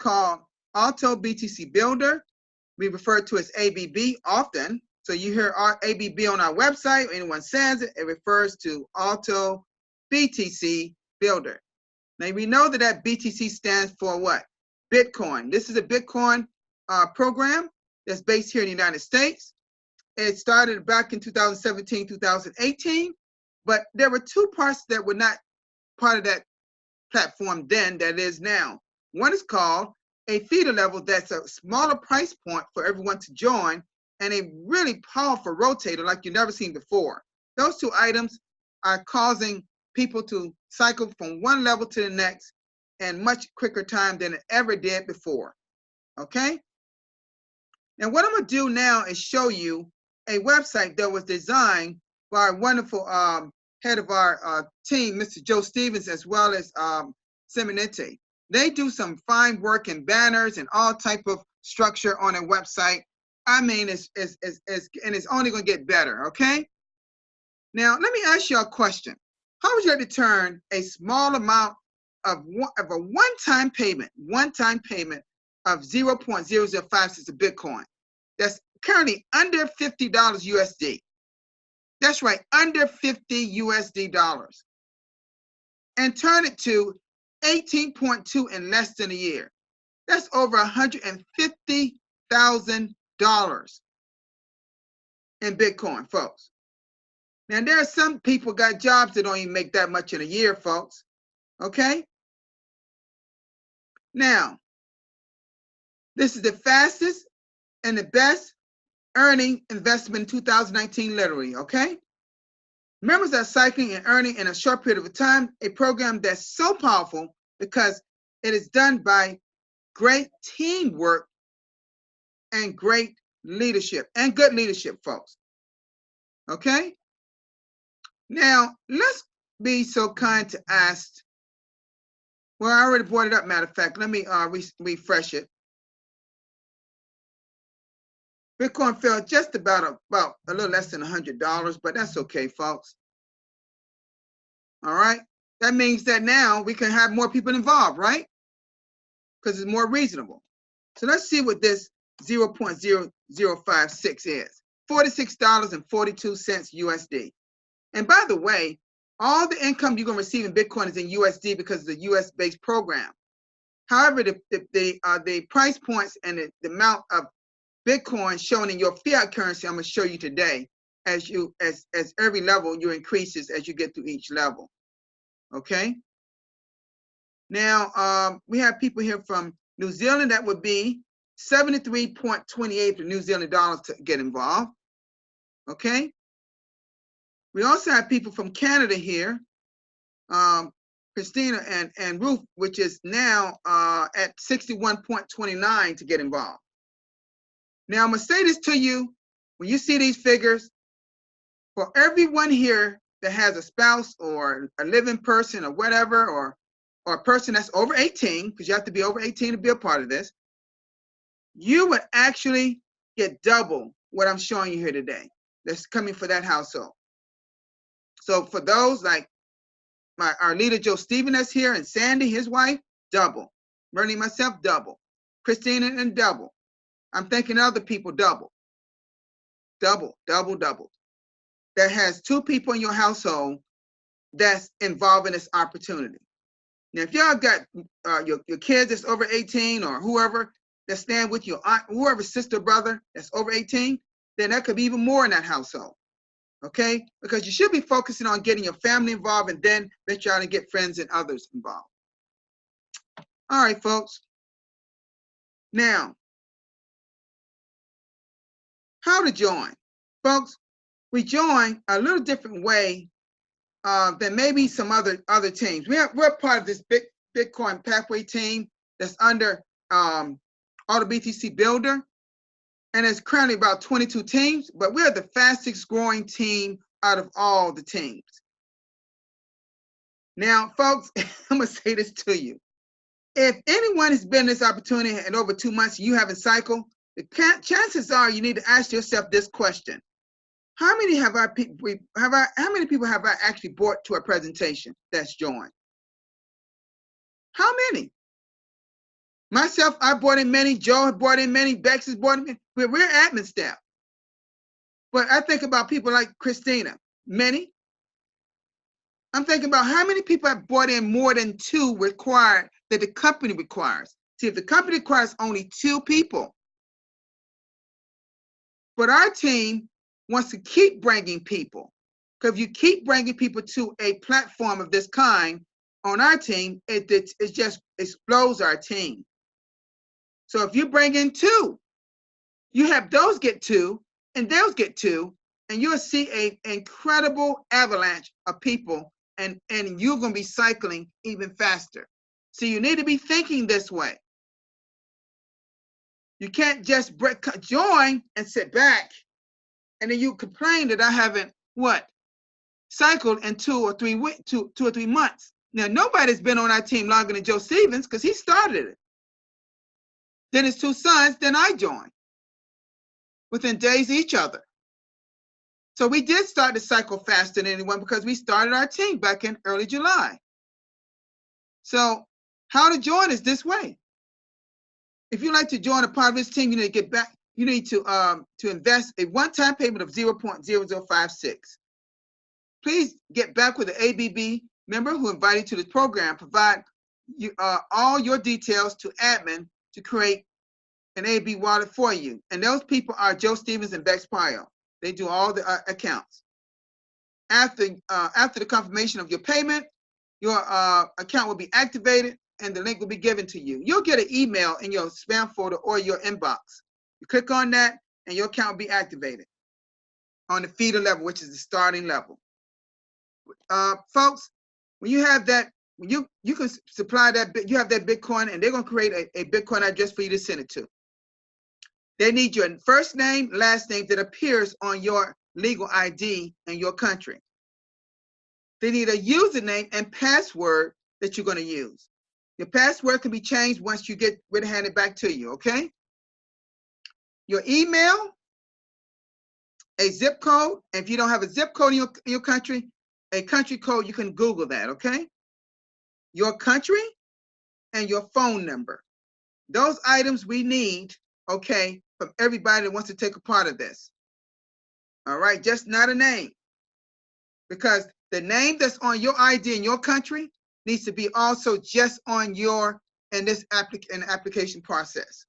called Autobtcbuilder. We refer to as ABB often. So you hear our ABB on our website, anyone says it, it refers to Autobtcbuilder. Now we know that that BTC stands for what? Bitcoin. This is a Bitcoin program that's based here in the United States. It started back in 2017, 2018, but there were two parts that were not part of that platform then that is now. One is called a feeder level, that's a smaller price point for everyone to join, and a really powerful rotator like you've never seen before. Those two items are causing people to cycle from one level to the next in much quicker time than it ever did before. Okay? Now what I'm going to do now is show you a website that was designed by our wonderful head of our team, Mr. Joe Stevens, as well as Seminente. They do some fine work in banners and all type of structure on a website. I mean, and it's only going to get better, okay? Now, let me ask you a question. How would you like to turn a small amount of a one-time payment of 0.005 cents of Bitcoin that's currently under $50 USD? That's right, under 50 USD dollars. And turn it to 18.2 in less than a year. That's over $150,000 in Bitcoin, folks. Now, there are some people got jobs that don't even make that much in a year, folks. Okay? Now, this is the fastest and the best earning investment in 2019, literally, okay? Members are cycling and earning in a short period of time, a program that's so powerful because it is done by great teamwork and great leadership and good leadership, folks. Okay? Now, let's be so kind to ask, well, I already brought it up, matter of fact, let me refresh it. Bitcoin fell just about a little less than $100, but that's okay, folks. All right? That means that now we can have more people involved, right? Because it's more reasonable. So let's see what this 0.0056 is. $46.42 USD. And by the way, all the income you're going to receive in Bitcoin is in USD because it's a US-based program. However, the price points and the amount of Bitcoin shown in your fiat currency, I'm going to show you today as every level you increases as you get through each level. Okay. Now we have people here from New Zealand. That would be 73.28 New Zealand dollars to get involved. Okay. We also have people from Canada here, Christina and Ruth, which is now at 61.29 to get involved. Now I'm gonna say this to you, when you see these figures, for everyone here that has a spouse or a living person or whatever, or a person that's over 18, because you have to be over 18 to be a part of this, you would actually get double what I'm showing you here today. That's coming for that household. So for those like our leader Joe Stephen that's here, and Sandy, his wife, double. Bernie, myself, double. Christina, and double. I'm thinking other people, double. Double, double, double. That has two people in your household that's involved in this opportunity. Now, if y'all got your kids that's over 18 or whoever that stand with your aunt, whoever, sister, brother that's over 18, then that could be even more in that household. Okay? Because you should be focusing on getting your family involved and then venture out and get friends and others involved. All right, folks. Now, how to join? Folks, we join a little different way than maybe some other teams. We're part of this Bitcoin Pathway team that's under Autobtcbuilder, and it's currently about 22 teams, but we're the fastest growing team out of all the teams. Now, folks, I'm gonna say this to you. If anyone has been in this opportunity in over 2 months and you haven't cycled, the chances are you need to ask yourself this question. How many people have I actually brought to a presentation that's joined? How many? Myself, I brought in many. Joe had brought in many. Bex has brought in many. We're admin staff. But I think about people like Christina. Many. I'm thinking about how many people have brought in more than 2 required that the company requires. See, if the company requires only 2 people, but our team wants to keep bringing people. Because if you keep bringing people to a platform of this kind on our team, it just explodes our team. So if you bring in 2, you have those get 2, and those get 2, and you'll see an incredible avalanche of people, and you're going to be cycling even faster. So you need to be thinking this way. You can't just join and sit back, and then you complain that I haven't cycled in 2 or 3 months. Now nobody's been on our team longer than Joe Stevens because he started it. Then his 2 sons, then I joined within days of each other. So we did start to cycle faster than anyone because we started our team back in early July. So how to join is this way. If you'd like to join a part of this team, you need to get back. You need to invest a one-time payment of 0.0056. Please get back with the ABB member who invited you to this program. Provide you, all your details to admin to create an AB wallet for you. And those people are Joe Stevens and Bex Pyle. They do all the accounts. After the confirmation of your payment, your account will be activated and the link will be given to you. You'll get an email in your spam folder or your inbox. You click on that and your account will be activated on the feeder level, which is the starting level. Folks, when you have that, when you can supply that, you have that Bitcoin, and they're going to create a Bitcoin address for you to send it to. They need your first name, last name that appears on your legal ID in your country. They need a username and password that you're going to use. Your password can be changed once you get it handed back to you, okay? Your email, a zip code. And if you don't have a zip code in your country, a country code, you can Google that, okay? Your country and your phone number. Those items we need, okay, from everybody that wants to take a part of this. All right, just not a name. Because the name that's on your ID in your country needs to be also just on your, in this application process.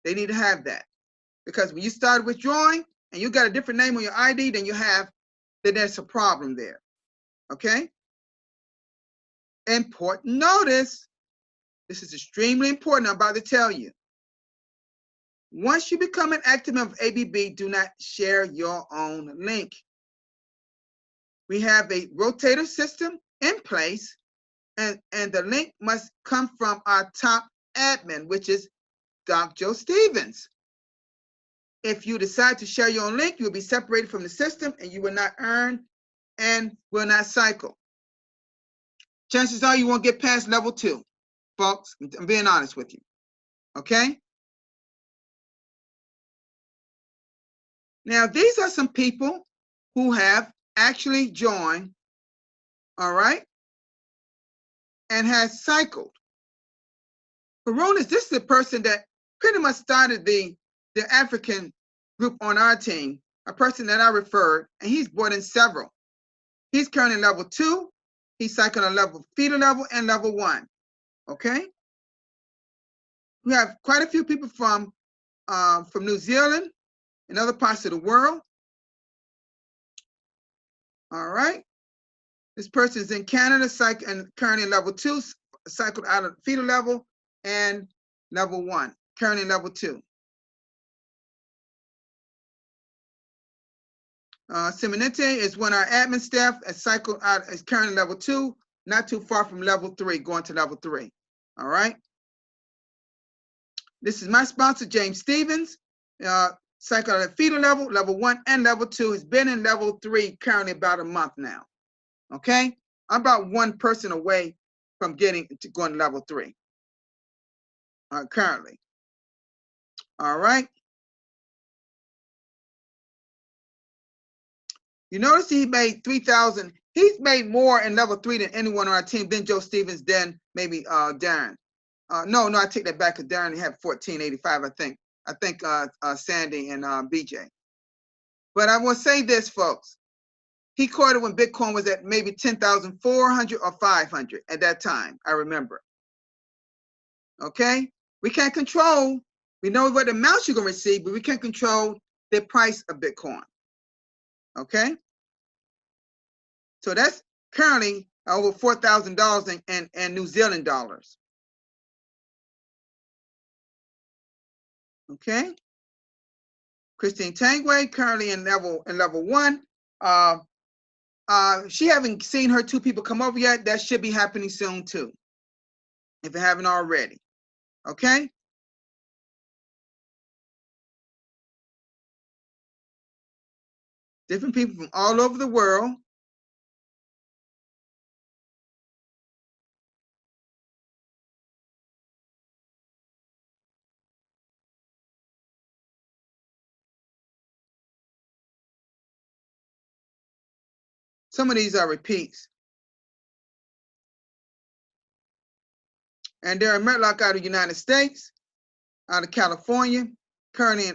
They need to have that. Because when you start withdrawing and you got a different name on your ID than you have, then there's a problem there. Okay? Important notice. This is extremely important. I'm about to tell you. Once you become an active member of ABB, do not share your own link. We have a rotator system in place, and the link must come from our top admin, which is Dr. Joe Stevens. If you decide to share your own link, you'll be separated from the system and you will not earn and will not cycle. Chances are you won't get past level 2, folks. I'm being honest with you. Okay? Now, these are some people who have actually joined, all right, and has cycled. Harunas, this is the person that pretty much started the African group on our team, a person that I referred, and he's brought in several. He's currently level 2. He's cycling on level feeder level and level 1. Okay? We have quite a few people from New Zealand and other parts of the world. All right. This person is in Canada, and currently level 2, cycled out of feeder level and level 1, currently level 2. Simonente is one of our admin staff, has cycled out, is currently level 2, not too far from level 3, going to level 3. All right. This is my sponsor, James Stevens, cycled at feeder level, level 1 and level 2, has been in level 3 currently about a month now. Okay. I'm about one person away from going to level 3 currently. All right. You notice he made 3,000. He's made more in level 3 than anyone on our team, than Joe Stevens, than maybe Darren. No, I take that back because Darren had 1485, I think Sandy and BJ. But I will say this, folks. He caught it when Bitcoin was at maybe 10,400 or 500 at that time, I remember. Okay? We can't control, we know what amounts you're going to receive, but we can't control the price of Bitcoin. Okay? So that's currently over $4,000 in New Zealand dollars. Okay? Christine Tangway, currently in level 1. She haven't seen her 2 people come over yet. That should be happening soon too, if it haven't already. Okay? Different people from all over the world. Some of these are repeats. And Darren Mertlock out of the United States, out of California, currently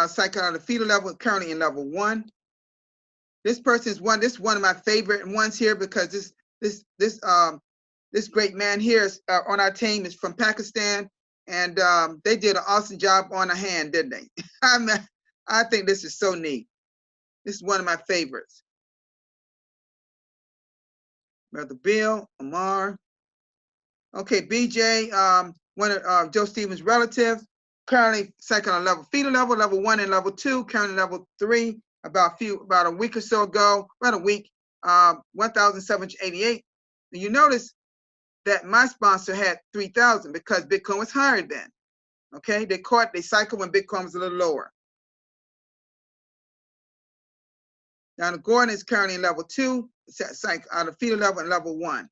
cycling out of feeder level, currently in level 1. This person is one of my favorite ones here because this great man here is, on our team is from Pakistan, and they did an awesome job on a hand, didn't they? I think this is so neat. This is one of my favorites. Brother Bill, Amar. Okay, BJ, one of Joe Stevens' relatives, currently cycling on level feeder level 1 and level 2, currently level 3, about a week or so ago, about a week, 1,788. And you notice that my sponsor had 3,000 because Bitcoin was higher then. Okay, they cycled when Bitcoin was a little lower. Now the Gordon is currently in level 2, out of feeder level and level 1.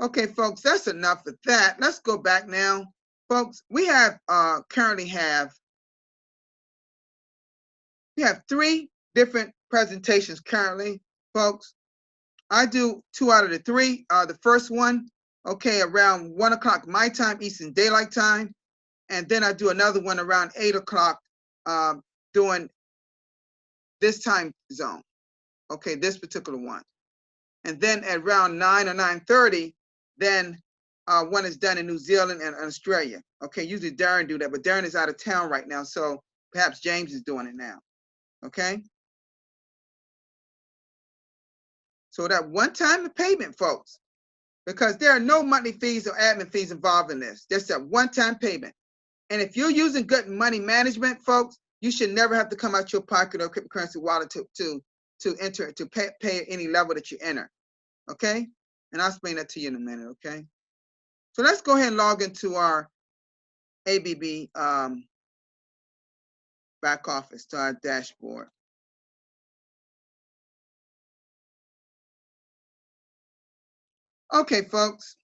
Okay, folks, that's enough of that. Let's go back now. Folks, we have currently have 3 different presentations currently, folks. I do 2 out of the 3. The first one, okay, around 1 o'clock my time, Eastern Daylight Time. And then I do another one around 8 o'clock doing this time zone. Okay, this particular one. And then at around 9 or 9:30, then one is done in New Zealand and Australia. Okay, usually Darren do that, but Darren is out of town right now, so perhaps James is doing it now. Okay. So that one-time payment, folks, because there are no monthly fees or admin fees involved in this. Just a one-time payment. And if you're using good money management, folks, you should never have to come out your pocket or cryptocurrency wallet to enter, to pay any level that you enter. Okay? And I'll explain that to you in a minute, okay? So let's go ahead and log into our ABB back office, to our dashboard. Okay, folks.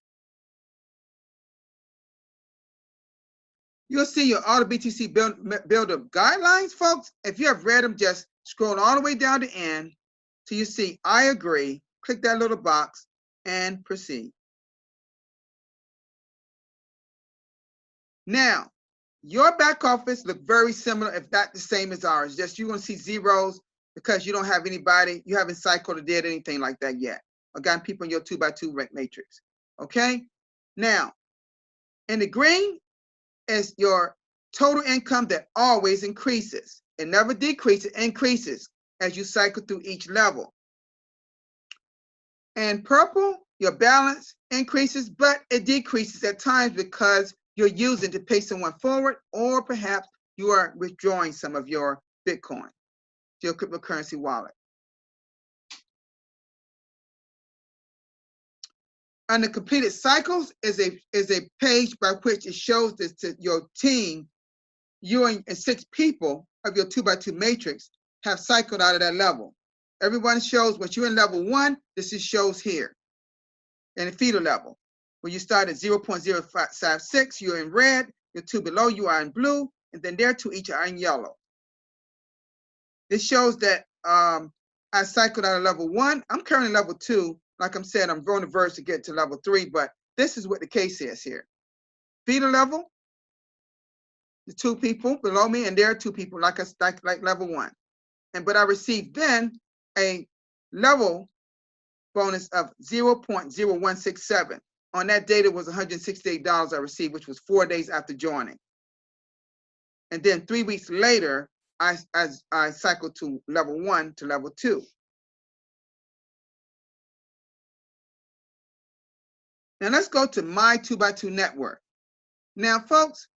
You'll see your Autobtcbuilder guidelines, folks. If you have read them, just scroll all the way down to end till you see I agree, click that little box and proceed. Now, your back office look very similar, if not the same as ours. Just you're gonna see zeros because you don't have anybody, you haven't cycled or did anything like that yet, or gotten people in your 2x2 matrix. Okay? Now, in the green is your total income that always increases. It never decreases, it increases as you cycle through each level. And purple, your balance increases, but it decreases at times because you're using to pay someone forward, or perhaps you are withdrawing some of your Bitcoin to your cryptocurrency wallet. Under completed cycles is a page by which it shows this to your team. You and 6 people of your 2x2 matrix have cycled out of that level. Everyone shows what you're in level 1, this is shows here. In the feeder level, where you start at 0.056, you're in red, your 2 below you are in blue, and then their 2 each are in yellow. This shows that I cycled out of level 1. I'm currently level 2, like I'm saying, I'm going to verse to get to level 3, but this is what the case is here. Feeder level, the 2 people below me, and there are 2 people like level 1. But I received then a level bonus of 0.0167. On that date, it was $168 I received, which was 4 days after joining. And then 3 weeks later, I cycled to level 1 to level 2. Now let's go to my 2x2 network. Now, folks,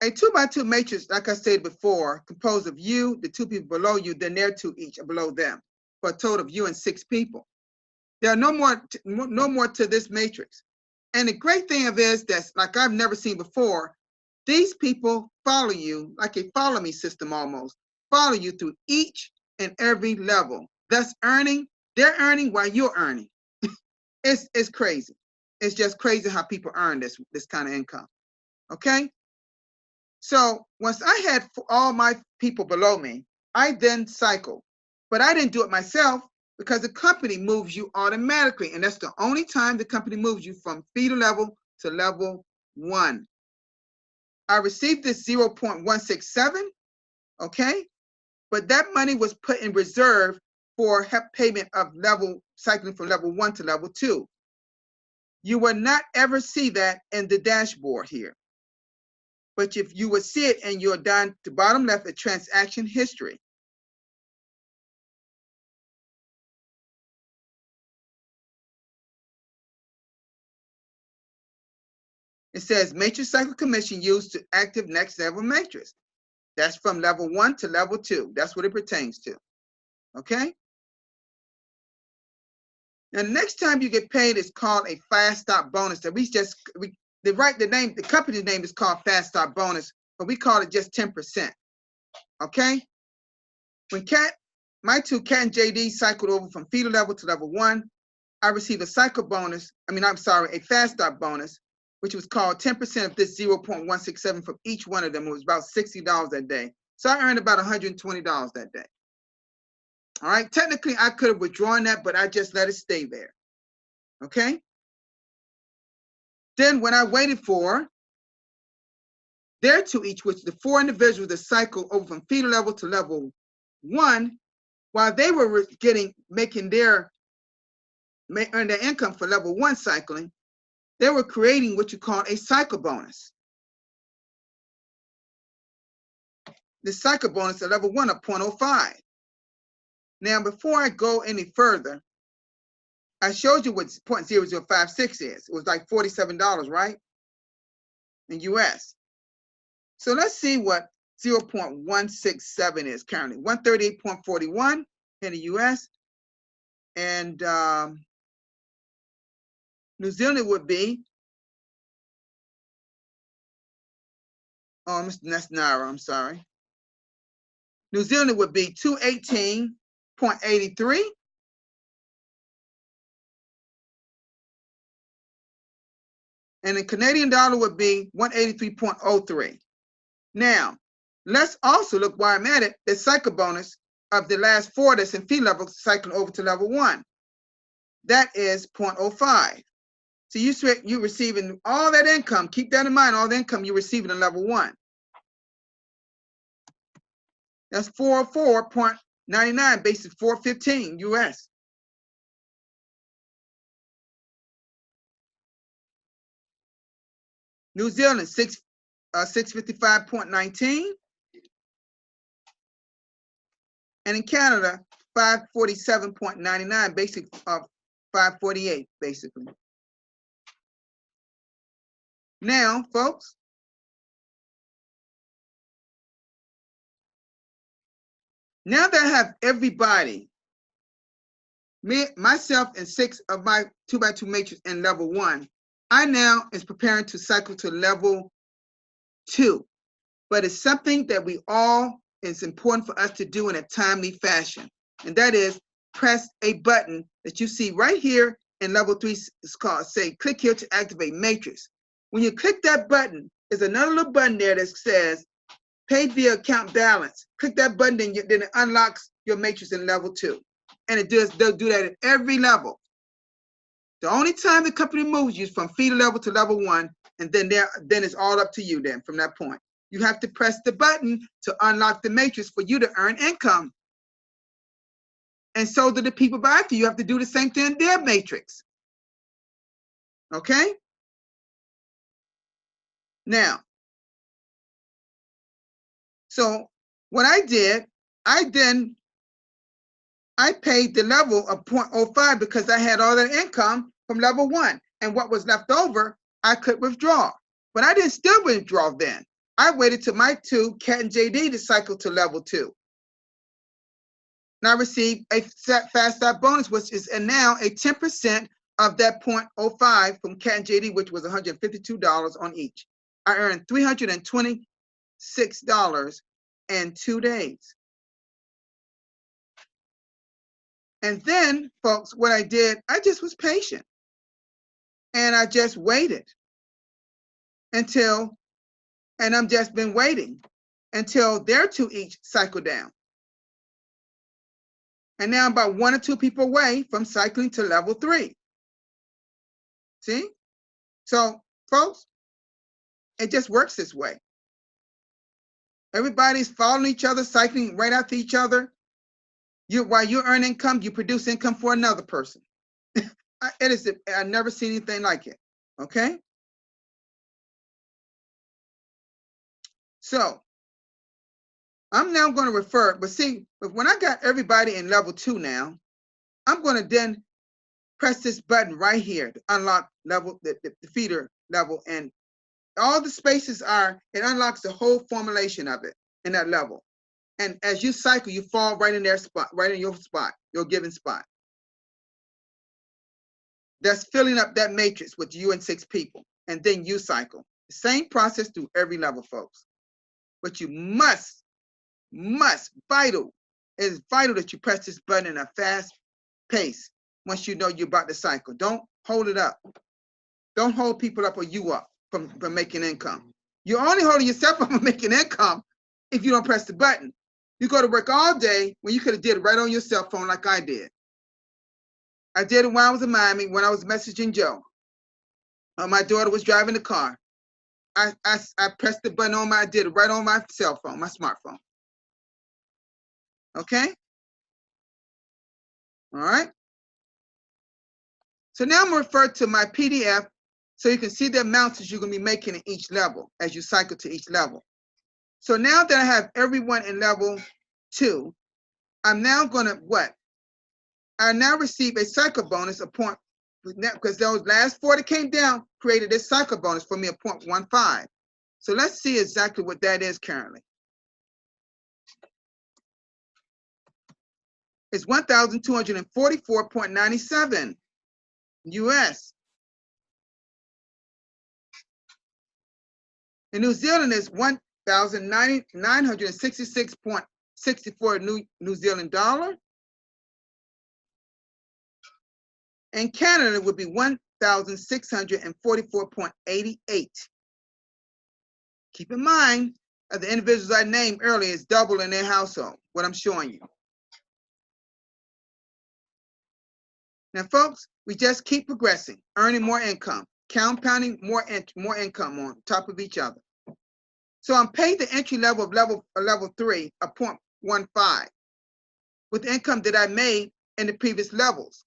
a 2x2 matrix, like I said before, composed of you, the 2 people below you, then their 2 each below them, for a total of you and 6 people. There are no more to this matrix. And the great thing of this, that's like I've never seen before, these people follow you like a follow me system almost, follow you through each and every level, thus they're earning while you're earning. It's crazy. It's just crazy how people earn this kind of income. Okay? So once I had all my people below me, I then cycled. But I didn't do it myself because the company moves you automatically. And that's the only time the company moves you from feeder level to level 1. I received this 0.167, okay? But that money was put in reserve for payment of cycling from level 1 to level 2. You will not ever see that in the dashboard here. But if you would see it in your down to bottom left at transaction history. It says matrix cycle commission used to active next level matrix. That's from level 1 to level 2. That's what it pertains to. Okay? Now, the next time you get paid is called a fast start bonus. That the company's name is called fast start bonus, but we call it just 10%. Okay? When my 2 Cat and JD cycled over from feeder level to level 1, I received a cycle bonus. A fast start bonus, which was called 10% of this 0.167 from each one of them. It was about $60 that day. So I earned about $120 that day. All right. Technically, I could have withdrawn that, but I just let it stay there. Okay. Then when I waited for their 2 each, which the 4 individuals that cycle over from feeder level to level 1, while they were earn their income for level 1 cycling, they were creating what you call a cycle bonus. The cycle bonus at level 1 of 0.05. Now, before I go any further, I showed you what 0.0056 is. It was like $47, right? In US. So let's see what 0.167 is currently. 138.41 in the US. And New Zealand would be, that's Naira, I'm sorry. New Zealand would be 218.83. And the Canadian dollar would be 183.03. Now, let's also look while I'm at it, the cycle bonus of the last 4 that's in fee level cycling over to level 1. That is 0.05. So you're receiving all that income. Keep that in mind, all the income you're receiving in level 1. That's 404.99, basic 415 US. New Zealand, 655.19. And in Canada, 547.99, basic of 548, basically. Now, folks, now that I have everybody, myself and 6 of my 2x2 matrix in level 1, I now is preparing to cycle to level 2. But it's something that it's important for us to do in a timely fashion. And that is press a button that you see right here in level 3. It's called, click here to activate matrix. When you click that button, there's another little button there that says pay via account balance. Click that button, then it unlocks your matrix in level 2. And they'll do that at every level. The only time the company moves you is from feeder level to level 1, and then it's all up to you then from that point. You have to press the button to unlock the matrix for you to earn income. And so do the people after you have to do the same thing in their matrix. Okay? Now, so what I did, I paid the level of 0.05 because I had all that income from level 1. And what was left over, I could withdraw. But I didn't still withdraw then. I waited till my two, Cat and JD, to cycle to level 2. And I received a fast start bonus, which is now a 10% of that 0.05 from Cat and JD, which was $152 on each. I earned $326 in 2 days. And then, folks, what I did, I just was patient. And I just waited until, and I've just been waiting until their 2 each cycle down. And now I'm about 1 or 2 people away from cycling to level 3. See? So, folks, it just works this way. Everybody's following each other, cycling right after each other. While you earn income, you produce income for another person. I've never seen anything like it. Okay? So, I'm now going to refer, but see, when I got everybody in level 2 now, I'm going to then press this button right here to unlock level, the feeder level, and all the spaces it unlocks the whole formulation of it in that level. And as you cycle, you fall right in their spot, right in your spot, your given spot. That's filling up that matrix with you and 6 people, and then you cycle. The same process through every level, folks. But you must, it's vital that you press this button in a fast pace once you know you're about to cycle. Don't hold it up. Don't hold people up or you up from making income. You're only holding yourself up from making income if you don't press the button. You go to work all day when you could have did it right on your cell phone like I did. I did it when I was in Miami, when I was messaging Joe. My daughter was driving the car. I pressed the button I did it right on my cell phone, my smartphone. Okay? All right? So now I'm going to refer to my PDF so you can see the amounts that you're going to be making in each level as you cycle to each level. So now that I have everyone in level 2, I'm now going to what? I now receive a cycle bonus of point, because those last 4 that came down created this cycle bonus for me of 0.15. So let's see exactly what that is currently. It's 1,244.97 US. In New Zealand is 1,966.64 New Zealand dollar. And Canada would be 1,644.88. Keep in mind, the individuals I named earlier is double in their household, what I'm showing you. Now, folks, we just keep progressing, earning more income, compounding more income on top of each other. So I'm paid the entry level of level 3 of 0.15 with the income that I made in the previous levels.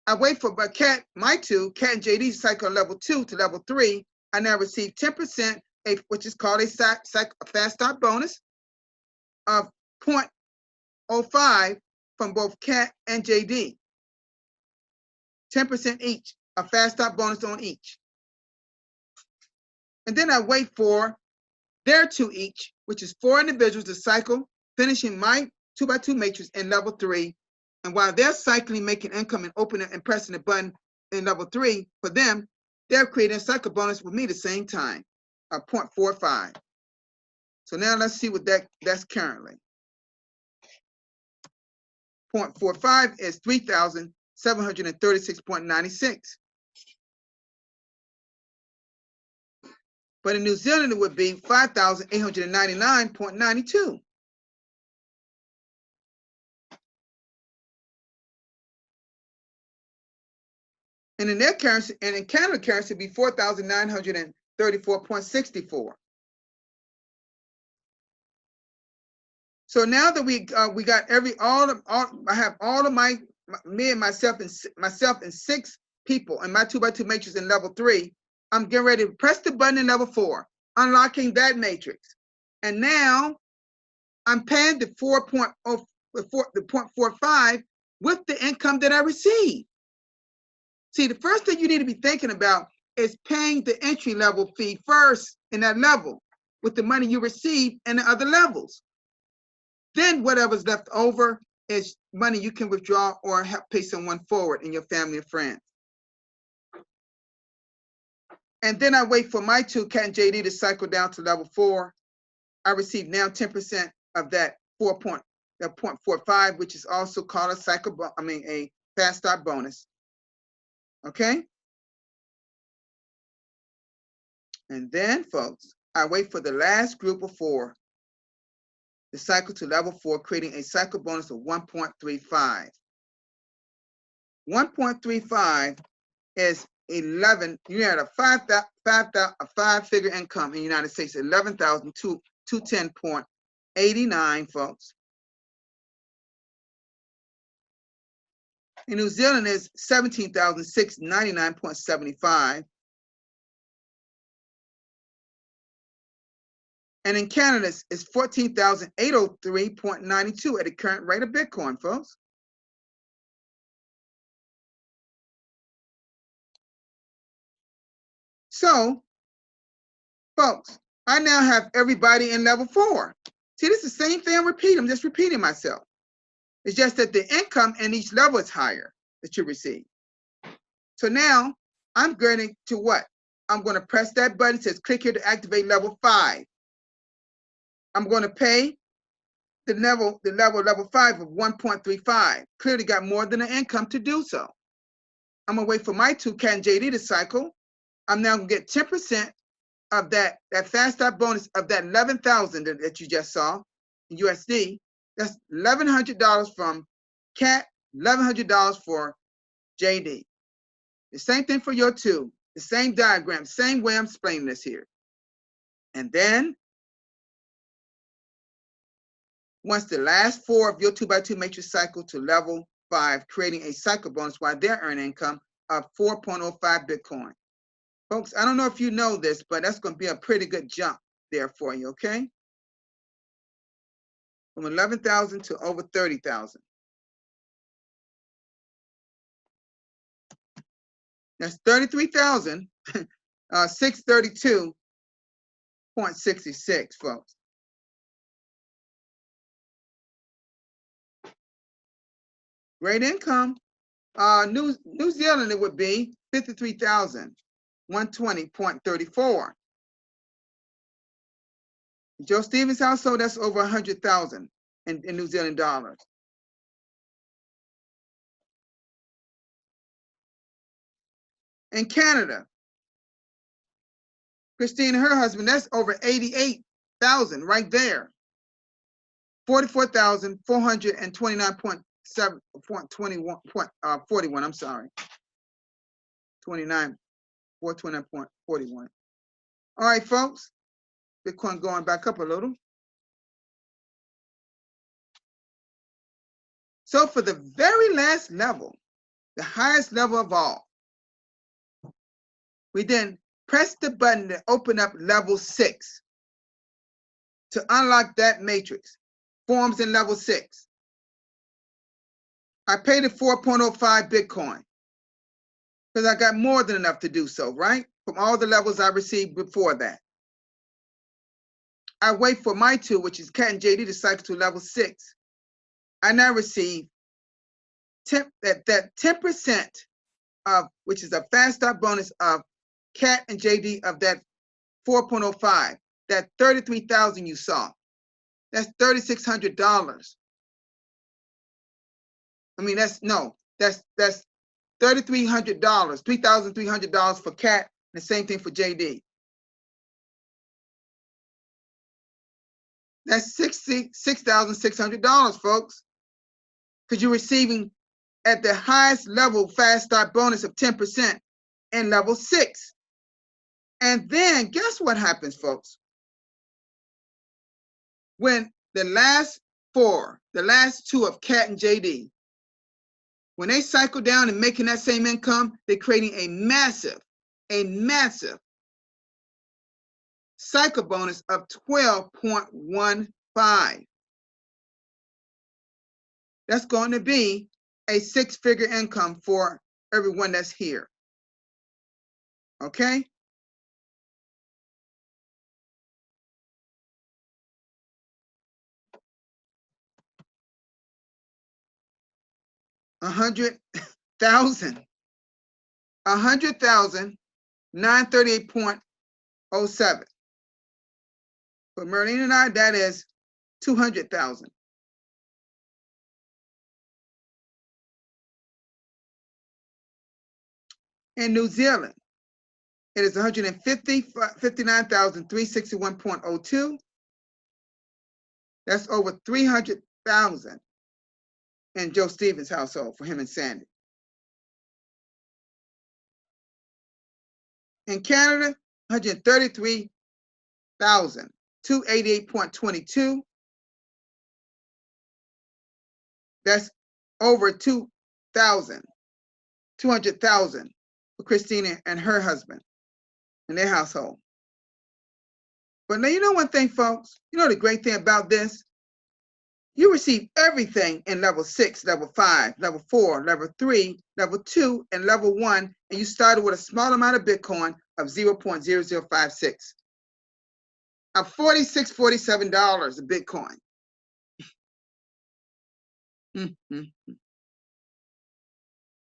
I wait for my two, Cat and JD, cycle level 2 to level 3. I now receive 10%, which is called a fast start bonus of 0.05 from both Cat and JD. 10% each, a fast start bonus on each. And then I wait for their 2 each, which is 4 individuals to cycle, finishing my 2x2 matrix in level 3. And while they're cycling, making income and opening and pressing the button in level 3, for them, they're creating a cycle bonus with me at the same time, 0.45. So now let's see what that's currently. 0.45 is 3,736.96. But in New Zealand, it would be 5,899.92. And in their currency, and in Canada currency, it'd be 4,934.64. So now that we got I have all of me and myself and 6 people in my 2x2 matrix in level 3. I'm getting ready to press the button in level 4, unlocking that matrix. And now I'm paying the 0.45 with the income that I received. See, the first thing you need to be thinking about is paying the entry level fee first in that level with the money you receive in the other levels. Then whatever's left over is money you can withdraw or help pay someone forward in your family or friends. And then I wait for my 2 Cat and JD to cycle down to level 4. I receive now 10% of that 0.45, which is also called a a fast start bonus. Okay. And then, folks, I wait for the last group of 4 to cycle to level 4, creating a cycle bonus of 1.35. 1.35 is 11. You had a 5-figure income in the United States, 11,210.89, folks. In New Zealand is 17,699.75. And in Canada, it's 14,803.92 at the current rate of Bitcoin, folks. So, folks, I now have everybody in level 4. See, this is the same thing I'm just repeating myself. It's just that the income in each level is higher that you receive. So now I'm going to what? I'm going to press that button. It says click here to activate level 5. I'm going to pay the level 5 of 1.35. Clearly got more than the income to do so. I'm going to wait for my 2 Cat and JD to cycle. I'm now going to get 10% of that fast start bonus of that 11,000 that you just saw in USD. That's $1,100 from Cat, $1,100 for JD. The same thing for your 2. The same diagram, same way I'm explaining this here. And then once the last 4 of your 2x2 matrix cycle to level 5, creating a cycle bonus while they're earning income of 4.05 Bitcoin. Folks, I don't know if you know this, but that's going to be a pretty good jump there for you, okay? From 11,000 to over 30,000. That's 33,632.66, folks. Great income. New Zealand, it would be 53,120.34. Joe Stevens' household, that's over 100,000 in New Zealand dollars. In Canada, Christine and her husband, that's over 88,000 right there. 44,429.41. I'm sorry. 429.41. All right, folks. Bitcoin going back up a little. So for the very last level, the highest level of all, we then press the button to open up level 6 to unlock that matrix. Forms in level 6. I paid the 4.05 Bitcoin because I got more than enough to do so, right? From all the levels I received before that. I wait for my 2, which is Cat and JD, to cycle to level 6. I now receive that 10% of, which is a fast start bonus of Cat and JD of that 4.05, that 33,000 you saw. That's $3,600. I mean, that's $3,300, $3,300 for Cat, and the same thing for JD. That's $66,600, folks, because you're receiving at the highest level fast start bonus of 10% in level 6. And then guess what happens, folks? When the last two of Cat and JD, when they cycle down and making that same income, they're creating a massive cycle bonus of 12.15. That's going to be a 6-figure income for everyone that's here. Okay? $100,000. 938.07. For Merlene and I, that is 200,000. In New Zealand, it is 159,361.02. That's over 300,000 in Joe Stevens' household for him and Sandy. In Canada, 133,288.22. That's over 200,000 for Christina and her husband and their household. But now, you know one thing, folks? You know the great thing about this? You receive everything in level 6, level 5, level 4, level 3, level 2, and level 1, and you started with a small amount of Bitcoin of 0.0056. Of $46, $47 a Bitcoin.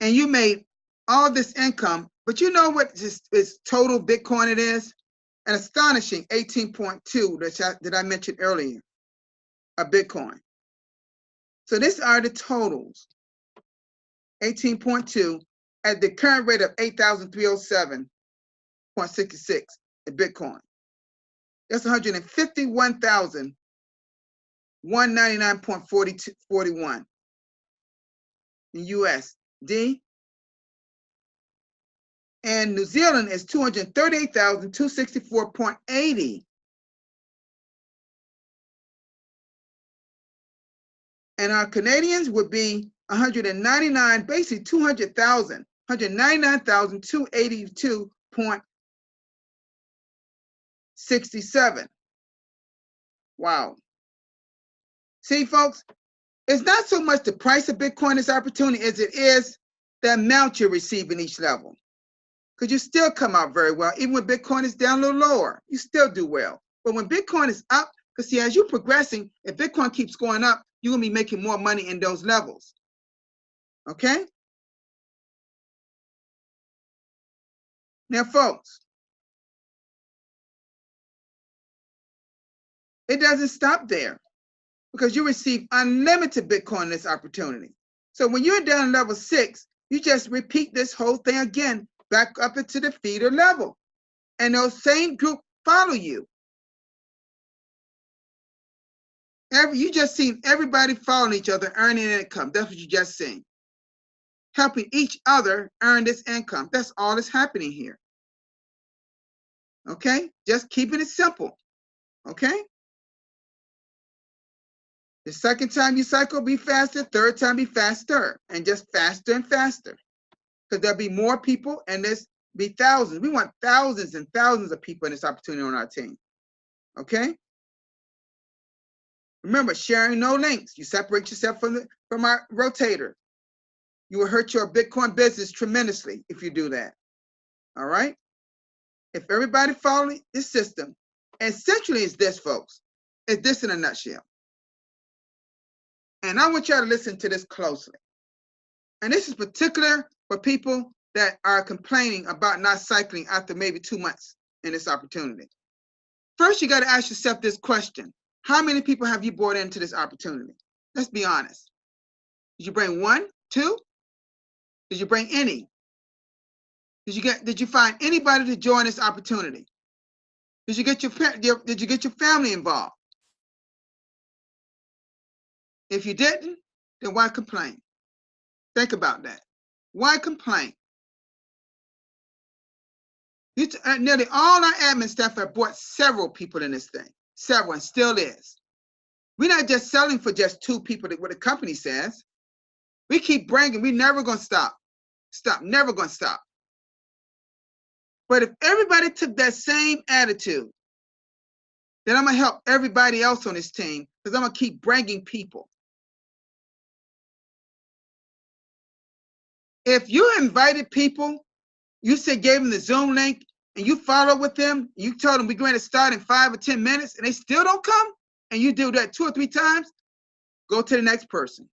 And you made all this income, but you know what is total Bitcoin it is? An astonishing 18.2 that I mentioned earlier of Bitcoin. So these are the totals. 18.2 at the current rate of 8,307.66 in Bitcoin. That's 151,199.41 in USD. And New Zealand is 238,264.80. And our Canadians would be 199, basically 200,000, 199,282.67. Wow. See, folks, it's not so much the price of Bitcoin as opportunity as it is the amount you receive in each level. Because you still come out very well. Even when Bitcoin is down a little lower, you still do well. But when Bitcoin is up, because see, as you're progressing, if Bitcoin keeps going up, you're going to be making more money in those levels. Okay? Now, folks, it doesn't stop there because you receive unlimited Bitcoin in this opportunity. So when you're down level 6, you just repeat this whole thing again, back up into the feeder level. And those same group follow you. You just seen everybody following each other, earning income. That's what you just seen. Helping each other earn this income. That's all that's happening here. Okay? Just keeping it simple. Okay? The second time you cycle, be faster. Third time, be faster. And just faster and faster. Because there'll be more people and there's be thousands. We want thousands and thousands of people in this opportunity on our team. Okay? Remember, sharing no links. You separate yourself from our rotator. You will hurt your Bitcoin business tremendously if you do that. All right? If everybody follows this system, essentially it's this, folks. It's this in a nutshell. And I want y'all to listen to this closely. And this is particular for people that are complaining about not cycling after maybe 2 months in this opportunity. First, you got to ask yourself this question. How many people have you brought into this opportunity? Let's be honest. Did you bring 1, 2? Did you bring any? Did you find anybody to join this opportunity? Did you get your family involved? If you didn't, then why complain? Think about that. One complaint. Nearly all our admin staff have brought several people in this thing. Several, and still is. We're not just selling for just 2 people, what the company says. We keep bringing, we're never gonna stop. Never gonna stop. But if everybody took that same attitude, then I'm gonna help everybody else on this team, because I'm gonna keep bringing people. If you invited people, you said gave them the Zoom link, and you follow with them, you told them we're going to start in 5 or 10 minutes, and they still don't come, and you do that 2 or 3 times, go to the next person,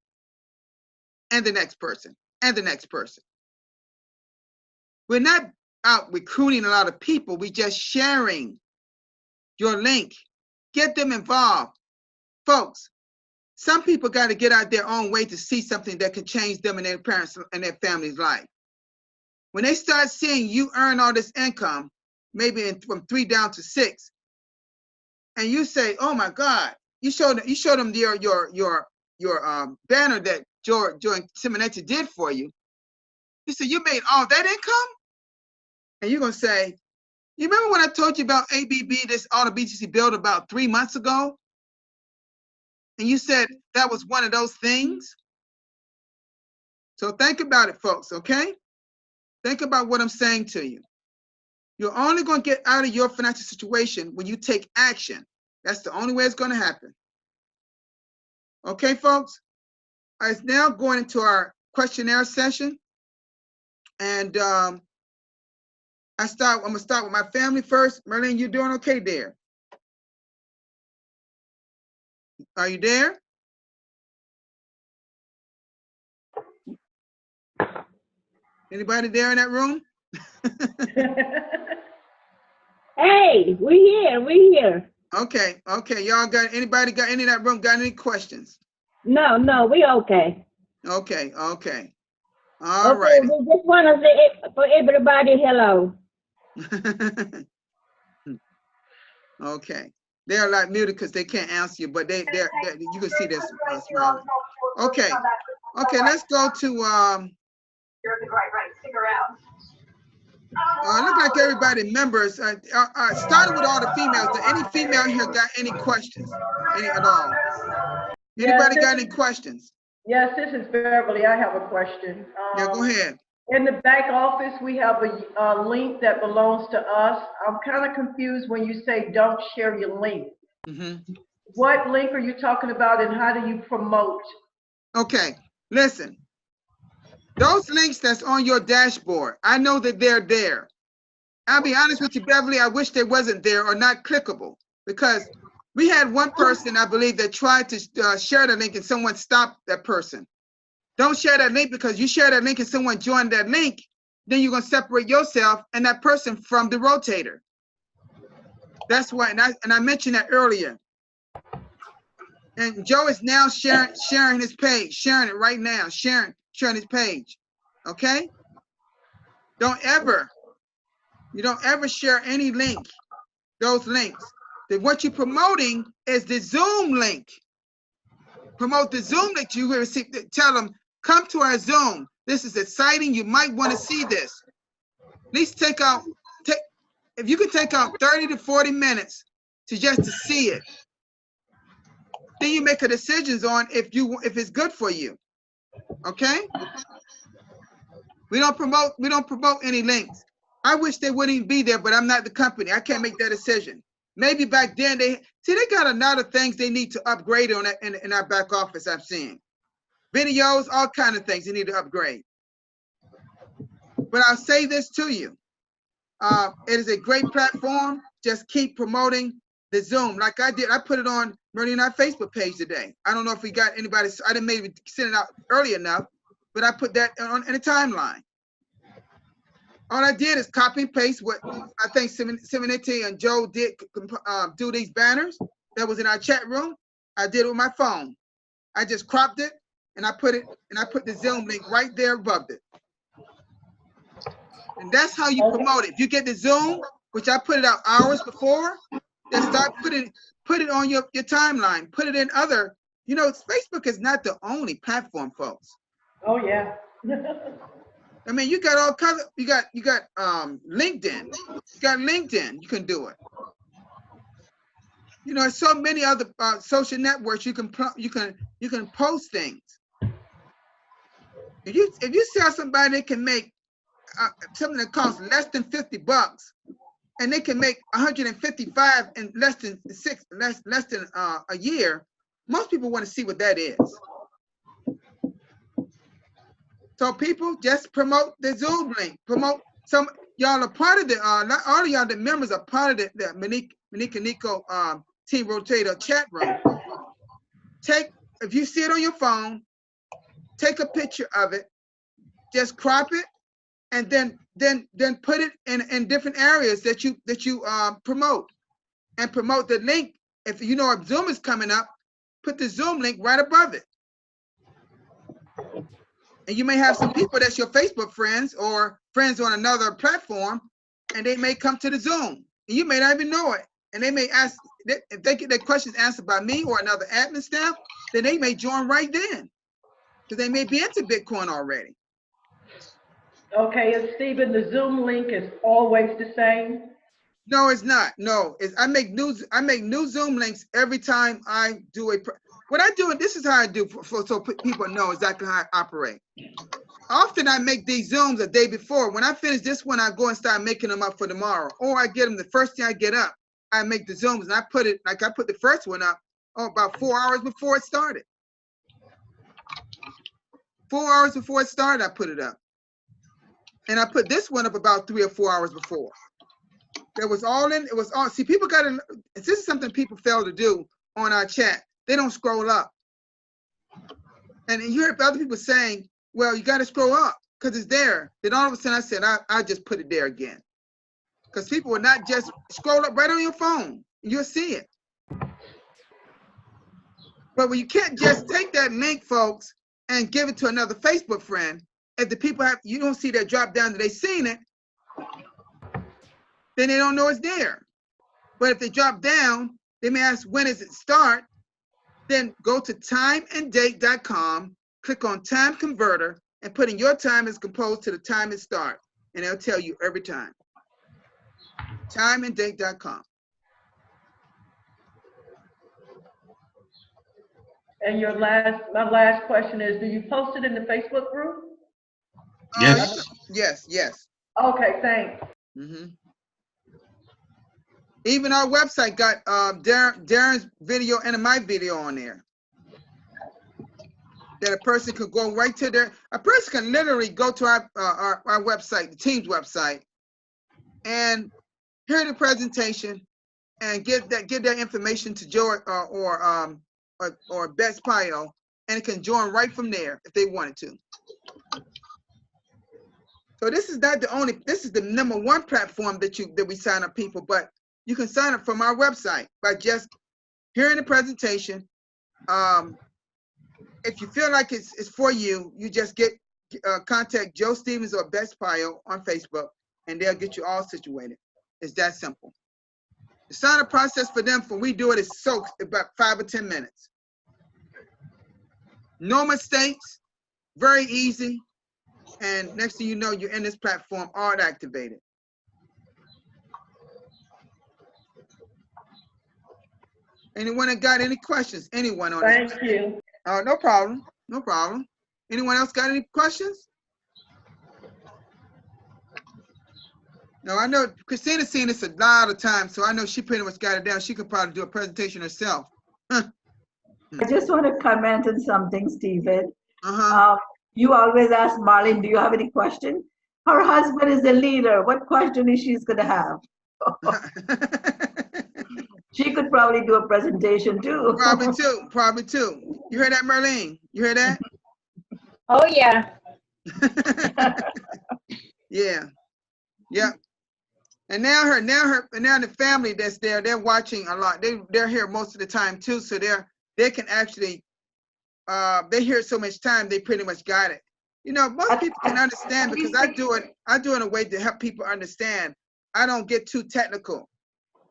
and the next person, and the next person. We're not out recruiting a lot of people, we're just sharing your link. Get them involved. Folks, some people got to get out their own way to see something that can change them and their parents and their family's life. When they start seeing you earn all this income, maybe from 3 down to 6, and you say, "Oh my God," you show them your banner that Joe Simonetti did for you. You say, "You made all that income?" And you're gonna say, "You remember when I told you about ABB, this Autobtcbuilder, about 3 months ago? And you said that was one of those things?" So think about it, folks, okay? Think about what I'm saying to you. You're only going to get out of your financial situation when you take action. That's the only way it's going to happen. Okay, folks? It's now going into our questionnaire session. And I'm going to start with my family first. Marlene, you doing okay there? Are you there? Anybody there in that room? Hey, we here. Okay. Y'all got, anybody got any in that room got any questions? No, we okay. Okay. All right. Okay, we just want to say for everybody hello. Okay. They're like muted because they can't answer you, but they're you can see this smiling. Okay, let's go to You're in the right, stick around. look like everybody members. Starting with all the females. Do any female here got any questions? Any at all? Anybody got any questions? Yes, this is Beverly. I have a question. Yeah, go ahead. In the back office, we have a link that belongs to us. I'm kind of confused when you say don't share your link. Mm-hmm. What link are you talking about, and how do you promote? Okay, listen. Those links that's on your dashboard, I know that they're there. I'll be honest with you, Beverly, I wish they wasn't there or not clickable, because we had one person, I believe, that tried to share the link and someone stopped that person. Don't share that link, because you share that link and someone joined that link, then you're going to separate yourself and that person from the rotator. That's why, and I mentioned that earlier. And Joe is now sharing his page, sharing it right now, sharing his page. Okay? You don't ever share any link, those links. Then what you're promoting is the Zoom link. Promote the Zoom link you will receive. Tell them, come to our Zoom. This is exciting. You might want to see this. At least if you can take out 30 to 40 minutes to see it. Then you make a decision on if it's good for you. Okay? We don't promote any links. I wish they wouldn't even be there, but I'm not the company. I can't make that decision. Maybe back then they got a lot of things they need to upgrade on in our back office. I'm seeing videos, all kind of things they need to upgrade. But I'll say this to you: it is a great platform. Just keep promoting the Zoom like I did. I put it on Marlene and our Facebook page today. I don't know if we got anybody. I didn't maybe send it out early enough, but I put that in a timeline. All I did is copy and paste what I think Simonetti and Joe did do these banners that was in our chat room. I did it with my phone. I just cropped it and I put the Zoom link right there above it. And that's how you promote it. If you get the Zoom, which I put it out hours before, then start put it on your timeline. Put it in other, Facebook is not the only platform, folks. Oh yeah. I mean, you got all kinds of, you got LinkedIn. You got LinkedIn, you can do it. You know, there's so many other social networks you can post things. If you sell somebody that can make something that costs less than $50, and they can make 155 in less than a year, most people want to see what that is. So people just promote the Zoom link. Promote some. Y'all are part of the. Not all of y'all, the members are part of the Monique and Nico Team Rotator chat room. If you see it on your phone, take a picture of it, just crop it, and then put it in different areas that you promote, and promote the link. If you know if Zoom is coming up, put the Zoom link right above it. And you may have some people that's your Facebook friends or friends on another platform, and they may come to the Zoom, and you may not even know it. And they may ask, if they get their questions answered by me or another admin staff, then they may join right then, because they may be into Bitcoin already. Okay, and Stephen, the Zoom link is always the same? No, it's not. No, I make new Zoom links every time I do what I do, and this is how I do so people know exactly how I operate. Often I make these Zooms a day before. When I finish this one, I go and start making them up for tomorrow. Or I get them the first thing I get up. I make the Zooms, and I put the first one up about 4 hours before it started. 4 hours before it started, I put it up. And I put this one up about 3 or 4 hours before. It was all. See, people got to, this is something people fail to do on our chat. They don't scroll up. And you hear other people saying, well, you got to scroll up because it's there. Then all of a sudden I said, I just put it there again. Because people will not just scroll up right on your phone. You'll see it. But when you can't just take that link, folks, and give it to another Facebook friend, if the people you don't see that drop down that they seen it, then they don't know it's there. But if they drop down, they may ask, when does it start? Then go to timeanddate.com, click on time converter, and put in your time is composed to the time it starts. And it'll tell you every time. Timeanddate.com. And my last question is, do you post it in the Facebook group? Yes. Yes. Okay, thanks. Even our website got Darren's video and my video on there. That a person could go right to their, a person can literally go to our website, the team's website, and hear the presentation and give that information to Joe or Best Pio, and it can join right from there if they wanted to. So this is not the only, this is the #1 platform that we sign up people, but you can sign up from our website by just hearing the presentation. If you feel like it's for you, you just contact Joe Stevens or Best Pio on Facebook, and they'll get you all situated. It's that simple. The sign up process for them, when we do it, is about 5 or 10 minutes. No mistakes, very easy. And next thing you know, you're in this platform, all activated. Anyone that got any questions? Anyone on this? Thank you. No problem. No problem. Anyone else got any questions? No, I know Christina's seen this a lot of times, so I know she pretty much got it down. She could probably do a presentation herself. I just want to comment on something, Stephen. Uh-huh. You always ask Marlene, do you have any question? Her husband is the leader. What question is she's going to have? She could probably do a presentation too. Probably too. You heard that, Marlene? You heard that? Oh, yeah. Yeah. And now the family that's there, they're watching a lot. They're here most of the time too, so they can actually they hear it so much time they pretty much got it. You know, most people can understand because I do it in a way to help people understand. I don't get too technical.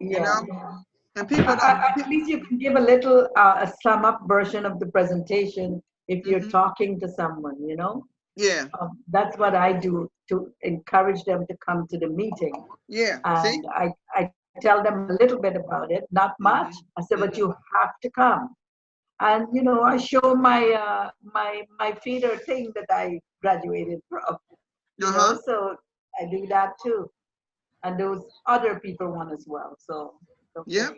You know? And people at least you can give a little a sum up version of the presentation if you're talking to someone, you know? Yeah. That's what I do to encourage them to come to the meeting. Yeah. See? And I tell them a little bit about it, not much. I say, but you have to come. And you know, I show my my feeder thing that I graduated from. You know, so I do that too. And those other people want as well. So okay. Yeah.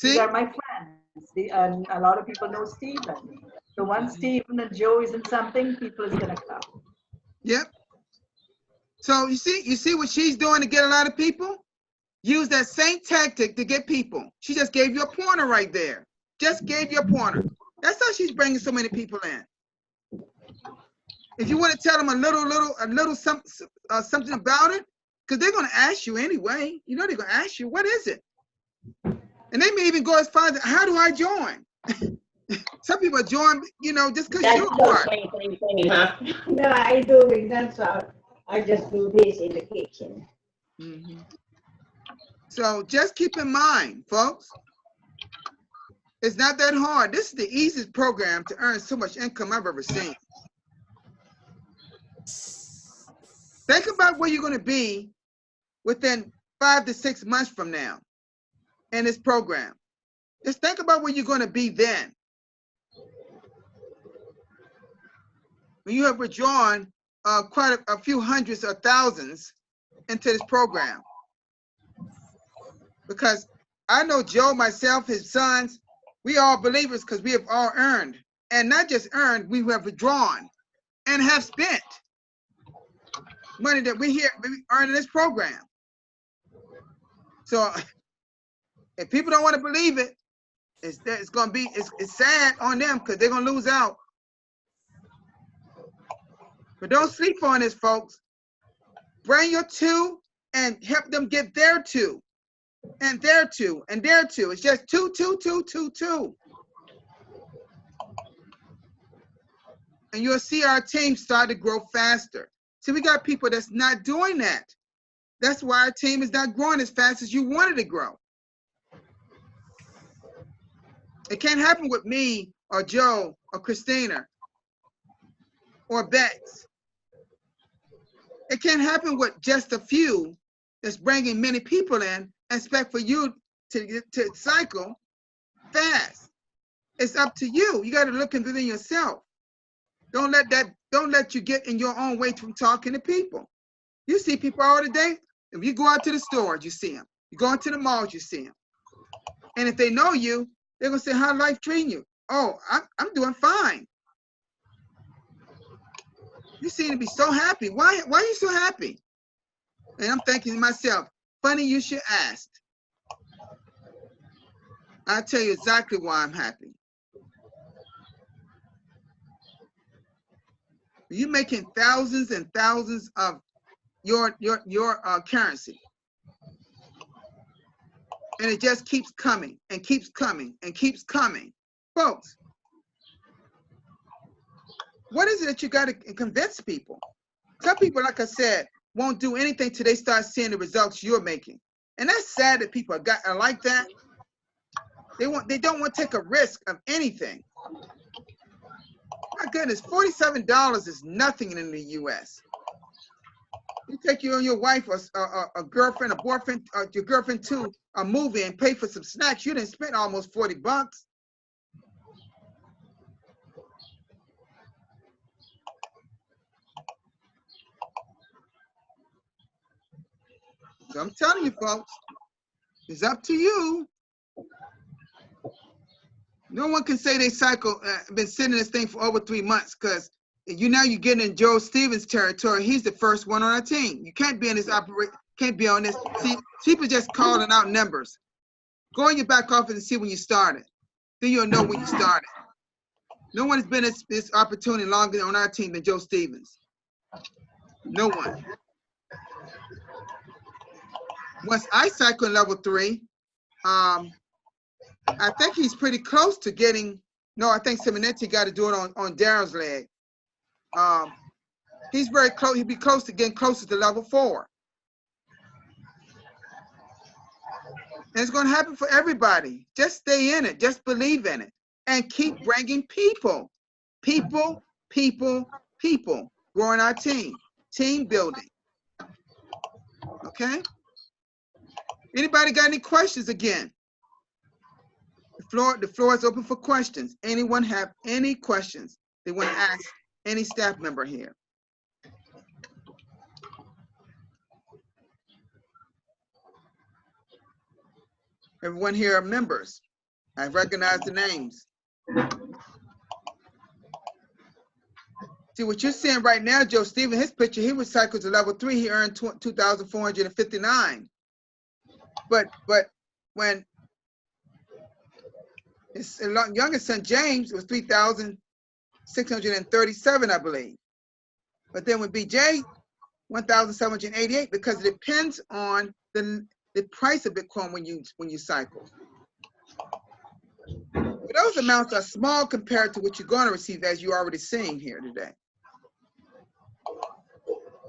These See? are my friends. And a lot of people know Stephen. So once Stephen and Joe is in something, people is gonna come. Yep. So you see what she's doing to get a lot of people? Use that same tactic to get people. She just gave you a pointer right there. Just gave you a pointer. That's how she's bringing so many people in. If you want to tell them a little something about it, because they're going to ask you anyway. You know they're going to ask you, what is it? And they may even go as far as, how do I join? Some people join, you know, just because you're part. Huh? No, I do it. That's all. I just do this in the kitchen. So just keep in mind, folks, it's not that hard. This is the easiest program to earn so much income I've ever seen. Think about where you're going to be within 5 to 6 months from now in this program. Just think about where you're going to be then. When you have withdrawn quite a few hundreds or thousands into this program. Because I know Joe, myself, his sons, we are believers because we have all earned. And not just earned, we have withdrawn and have spent money that we earn in this program. So if people don't want to believe it, it's going to be, it's sad on them because they're going to lose out. But don't sleep on this, folks. Bring your two and help them get their two. And their two, and their two. It's just 2, 2, 2, 2, 2. And you'll see our team start to grow faster. See, we got people that's not doing that. That's why our team is not growing as fast as you wanted to grow. It can't happen with me or Joe or Christina or Bex. It can't happen with just a few that's bringing many people in and expect for you to cycle fast. It's up to you. You got to look within yourself. Don't let you get in your own way from talking to people. You see people all the day. If you go out to the stores, you see them. You go into the malls, you see them. And if they know you, they're gonna say, "How life treating you?" "Oh, I'm doing fine." You seem to be so happy. Why are you so happy? And I'm thinking to myself, funny you should ask. I'll tell you exactly why I'm happy. You're making thousands and thousands of your currency. And it just keeps coming and keeps coming and keeps coming. Folks, what is it that you got to convince people? Some people, like I said, won't do anything till they start seeing the results you're making. And that's sad that people are like that. They don't want to take a risk of anything. My goodness, $47 is nothing in the US. You take you and your wife or a girlfriend, a boyfriend, or your girlfriend to a movie and pay for some snacks, you didn't spend almost 40 bucks. So I'm telling you, folks, it's up to you. No one can say they been sitting in this thing for over 3 months, because you're getting in Joe Stevens territory. He's the first one on our team. You can't be in this can't be on this. See, people just calling out numbers. Go in your back office and see when you started. Then you'll know when you started. No one has been in this opportunity longer on our team than Joe Stevens. No one. Once I cycle in level 3, I think he's pretty close to getting. No, I think Simonetti got to do it on Daryl's leg. He's very close. He'd be close to getting closer to level 4. And it's going to happen for everybody. Just stay in it. Just believe in it. And keep bringing people. People, people, people. growing our team building. Okay? Anybody got any questions again? The floor is open for questions. Anyone have any questions they want to ask any staff member here? Everyone here are members. I recognize the names. See what you're seeing right now, Joe Stephen, his picture, he recycled to level 3, he earned 2,459. But when his youngest son, James, was 3,637, I believe. But then with BJ, 1,788, because it depends on the price of Bitcoin when you cycle. But those amounts are small compared to what you're going to receive, as you're already seeing here today.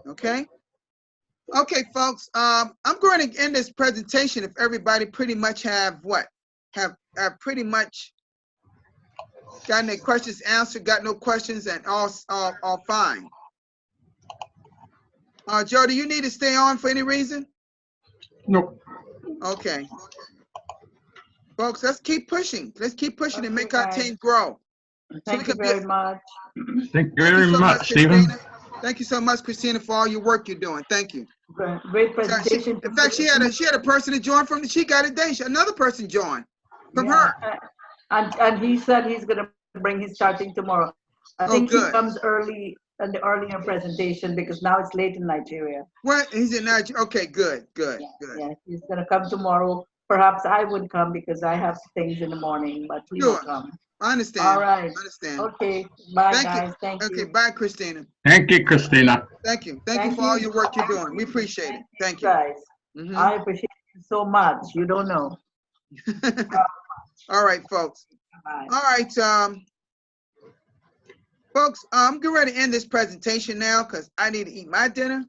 Okay? Okay, folks, I'm going to end this presentation if everybody pretty much have what? Have pretty much gotten their questions answered, got no questions, and all fine. Joe, do you need to stay on for any reason? Nope. Okay. Folks, let's keep pushing. Let's keep pushing and make our Okay. team grow. Thank you very much. Thank you very much, Stephen. Thank you so much, Christina, for all your work you're doing. Thank you. Great presentation. In fact, she had a person to join from. She got it today. Another person joined from her. And he said he's going to bring his starting tomorrow. I think he good. comes early in the earlier presentation because now it's late in Nigeria. What? He's in Nigeria. Okay, good. Yeah, he's going to come tomorrow. Perhaps I would come because I have things in the morning, but he will come. I understand. All right. I understand. Okay. Bye, Thank guys. you. Thank you. Okay, bye, Christina. Thank you, Christina. Thank you. Thank you for all your work you're doing. We appreciate it. Thank you. Guys, I appreciate you so much. You don't know. All right, folks. Bye. All right, folks, I'm getting ready to end this presentation now because I need to eat my dinner.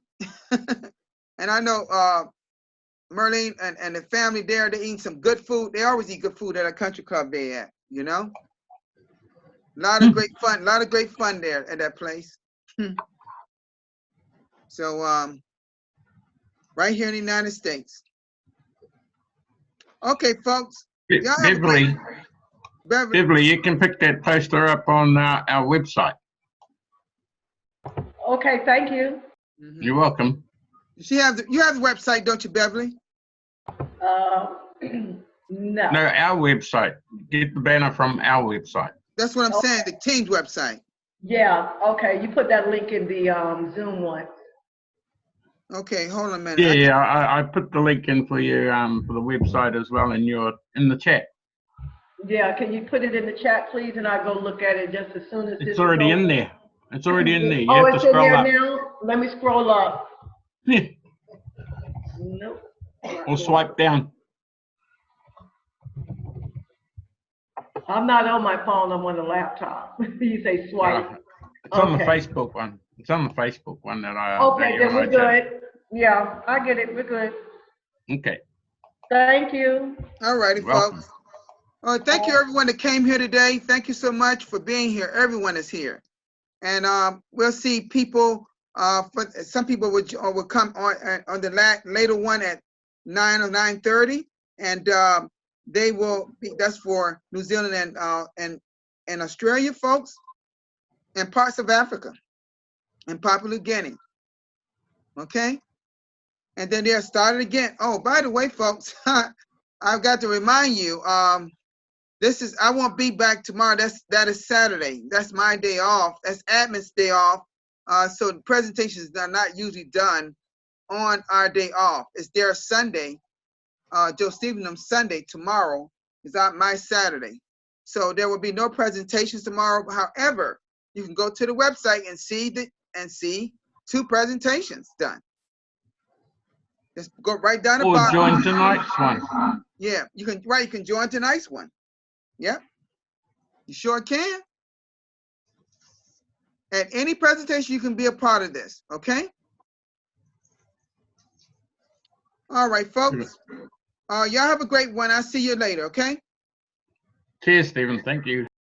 And I know Merlene and the family there, they're eating some good food. They always eat good food at a country club they at, you know? A lot of great fun there at that place. So, right here in the United States. Okay, folks. Beverly, you can pick that poster up on our website. Okay, thank you. You're welcome. You have the website, don't you, Beverly? No. No, our website. Get the banner from our website. That's what I'm saying, the team's website. Yeah, okay, you put that link in the Zoom one. Okay, hold on a minute. Yeah, I put the link in for you for the website as well in the chat. Yeah, can you put it in the chat, please, and I'll go look at it just as soon as it's already in there. It's already in there. You oh, have it's to scroll in there up. now? Let me scroll up. Yeah. Nope. Or swipe down. I'm not on my phone, I'm on the laptop. You say swipe. It's on the Facebook one. It's on the Facebook one that I. Okay, then we're good. Yeah, I get it. We're good. Okay. Thank you. All righty, folks. Thank you, everyone that came here today. Thank you so much for being here. Everyone is here. And we'll see people, some people will come on the later one at 9 or 9:30. And they will be, that's for New Zealand and Australia folks and parts of Africa and Papua New Guinea. Okay? And then they're started again. Oh, by the way, folks, I've got to remind you, I won't be back tomorrow. That is Saturday. That's my day off. That's admin's day off. So the presentations are not usually done on our day off. It's their Sunday. Joe Stephenham's Sunday tomorrow is my Saturday. So there will be no presentations tomorrow. However, you can go to the website and see 2 presentations done. Just go right down the bottom. Or join tonight's one. Yeah, you can join tonight's one. Yep, you sure can. At any presentation, you can be a part of this, okay? All right, folks. Y'all have a great one. I'll see you later, okay? Cheers, Stephen. Thank you.